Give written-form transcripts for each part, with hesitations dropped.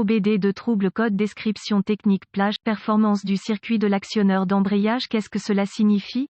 OBD2 trouble code description technique plage performance du circuit de l'actionneur d'embrayage. Qu'est-ce que cela signifie?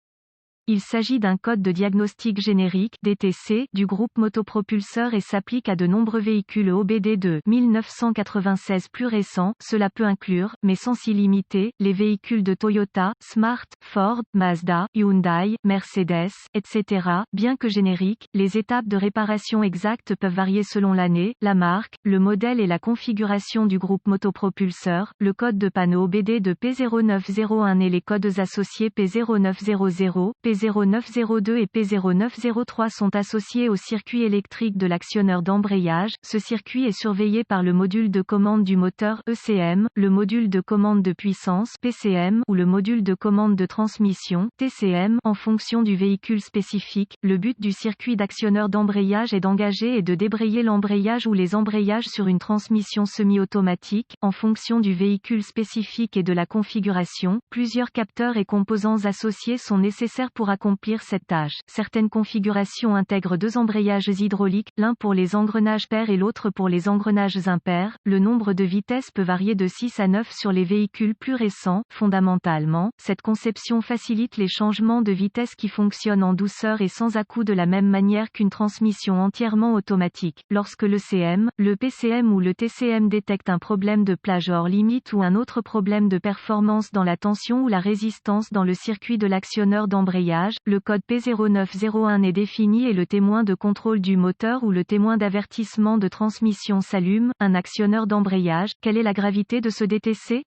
Il s'agit d'un code de diagnostic générique (DTC) du groupe motopropulseur et s'applique à de nombreux véhicules OBD2 1996 plus récents. Cela peut inclure, mais sans s'y limiter, les véhicules de Toyota, Smart, Ford, Mazda, Hyundai, Mercedes, etc. Bien que génériques, les étapes de réparation exactes peuvent varier selon l'année, la marque, le modèle et la configuration du groupe motopropulseur. Le code de panneau OBD2 P0901 et les codes associés P0900, P0902 et P0903 sont associés au circuit électrique de l'actionneur d'embrayage. Ce circuit est surveillé par le module de commande du moteur ECM, le module de commande de puissance PCM ou le module de commande de transmission TCM en fonction du véhicule spécifique. Le but du circuit d'actionneur d'embrayage est d'engager et de débrayer l'embrayage ou les embrayages sur une transmission semi-automatique en fonction du véhicule spécifique et de la configuration. Plusieurs capteurs et composants associés sont nécessaires pour accomplir cette tâche. Certaines configurations intègrent deux embrayages hydrauliques, l'un pour les engrenages pairs et l'autre pour les engrenages impairs. Le nombre de vitesses peut varier de 6 à 9 sur les véhicules plus récents. Fondamentalement, cette conception facilite les changements de vitesse qui fonctionnent en douceur et sans à-coups de la même manière qu'une transmission entièrement automatique. Lorsque le CM, le PCM ou le TCM détectent un problème de plage hors limite ou un autre problème de performance dans la tension ou la résistance dans le circuit de l'actionneur d'embrayage, le code P0901 est défini et le témoin de contrôle du moteur ou le témoin d'avertissement de transmission s'allume. Un actionneur d'embrayage, quelle est la gravité de ce DTC?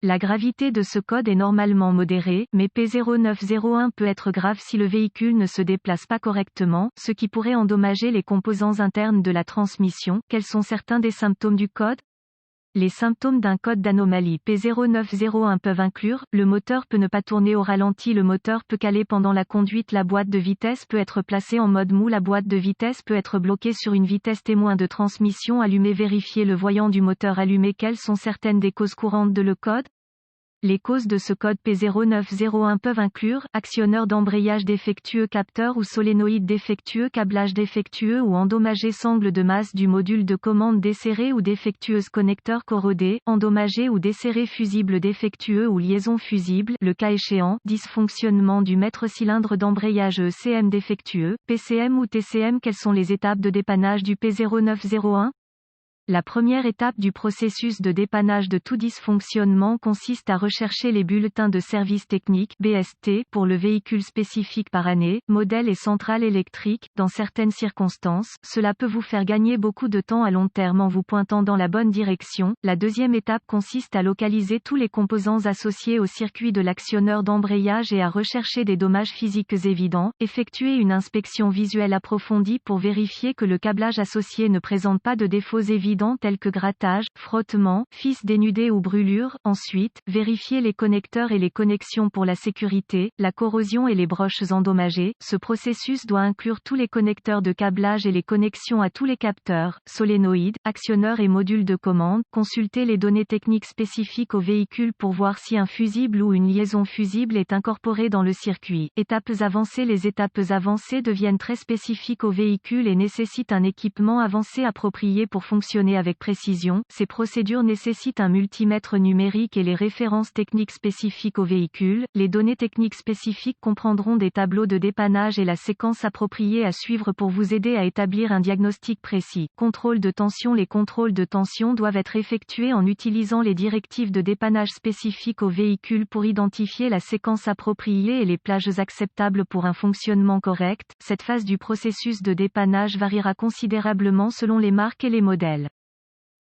La gravité de ce code est normalement modérée, mais P0901 peut être grave si le véhicule ne se déplace pas correctement, ce qui pourrait endommager les composants internes de la transmission. Quels sont certains des symptômes du code? Les symptômes d'un code d'anomalie P0901 peuvent inclure, le moteur peut ne pas tourner au ralenti, le moteur peut caler pendant la conduite, la boîte de vitesse peut être placée en mode mou, la boîte de vitesse peut être bloquée sur une vitesse témoin de transmission allumée, vérifier le voyant du moteur allumé. Quelles sont certaines des causes courantes de le code? Les causes de ce code P0901 peuvent inclure, actionneur d'embrayage défectueux, capteur ou solénoïde défectueux, câblage défectueux ou endommagé, sangle de masse du module de commande desserré ou défectueuse, connecteur corrodé, endommagé ou desserré, fusible défectueux ou liaison fusible, le cas échéant, dysfonctionnement du maître-cylindre d'embrayage ECM défectueux, PCM ou TCM. Quelles sont les étapes de dépannage du P0901? La première étape du processus de dépannage de tout dysfonctionnement consiste à rechercher les bulletins de service technique (BST) pour le véhicule spécifique par année, modèle et centrale électrique. Dans certaines circonstances, cela peut vous faire gagner beaucoup de temps à long terme en vous pointant dans la bonne direction. La deuxième étape consiste à localiser tous les composants associés au circuit de l'actionneur d'embrayage et à rechercher des dommages physiques évidents. Effectuer une inspection visuelle approfondie pour vérifier que le câblage associé ne présente pas de défauts évidents tels que grattage, frottement, fils dénudés ou brûlures. Ensuite, vérifier les connecteurs et les connexions pour la sécurité, la corrosion et les broches endommagées. Ce processus doit inclure tous les connecteurs de câblage et les connexions à tous les capteurs, solénoïdes, actionneurs et modules de commande. Consulter les données techniques spécifiques au véhicule pour voir si un fusible ou une liaison fusible est incorporée dans le circuit. Étapes avancées. Les étapes avancées deviennent très spécifiques au véhicule et nécessitent un équipement avancé approprié pour fonctionner avec précision. Ces procédures nécessitent un multimètre numérique et les références techniques spécifiques au véhicule. Les données techniques spécifiques comprendront des tableaux de dépannage et la séquence appropriée à suivre pour vous aider à établir un diagnostic précis. Contrôle de tension. Les contrôles de tension doivent être effectués en utilisant les directives de dépannage spécifiques au véhicule pour identifier la séquence appropriée et les plages acceptables pour un fonctionnement correct. Cette phase du processus de dépannage variera considérablement selon les marques et les modèles.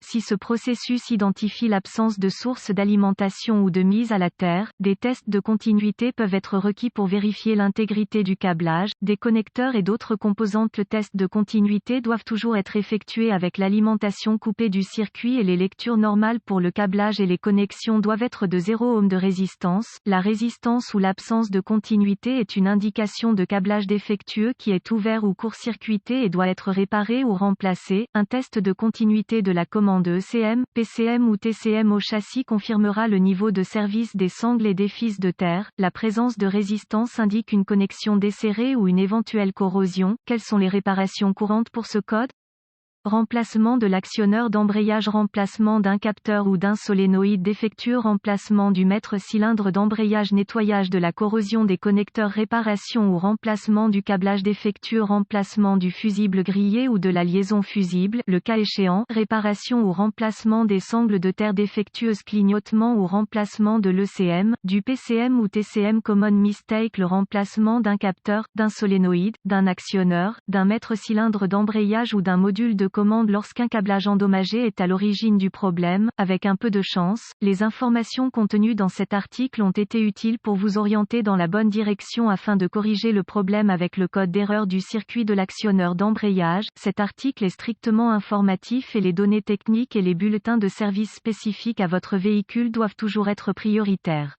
Si ce processus identifie l'absence de source d'alimentation ou de mise à la terre, des tests de continuité peuvent être requis pour vérifier l'intégrité du câblage, des connecteurs et d'autres composantes. Le test de continuité doivent toujours être effectués avec l'alimentation coupée du circuit et les lectures normales pour le câblage et les connexions doivent être de 0 ohm de résistance. La résistance ou l'absence de continuité est une indication de câblage défectueux qui est ouvert ou court-circuité et doit être réparé ou remplacé. Un test de continuité de la commande de ECM, PCM ou TCM au châssis confirmera le niveau de service des sangles et des fils de terre. La présence de résistance indique une connexion desserrée ou une éventuelle corrosion. Quelles sont les réparations courantes pour ce code? Remplacement de l'actionneur d'embrayage, remplacement d'un capteur ou d'un solénoïde défectueux, remplacement du maître-cylindre d'embrayage, nettoyage de la corrosion des connecteurs, réparation ou remplacement du câblage défectueux, remplacement du fusible grillé ou de la liaison fusible, le cas échéant, réparation ou remplacement des sangles de terre défectueuses, clignotement ou remplacement de l'ECM, du PCM ou TCM. Common mistake: le remplacement d'un capteur, d'un solénoïde, d'un actionneur, d'un maître-cylindre d'embrayage ou d'un module de commande lorsqu'un câblage endommagé est à l'origine du problème. Avec un peu de chance, les informations contenues dans cet article ont été utiles pour vous orienter dans la bonne direction afin de corriger le problème avec le code d'erreur du circuit de l'actionneur d'embrayage. Cet article est strictement informatif et les données techniques et les bulletins de service spécifiques à votre véhicule doivent toujours être prioritaires.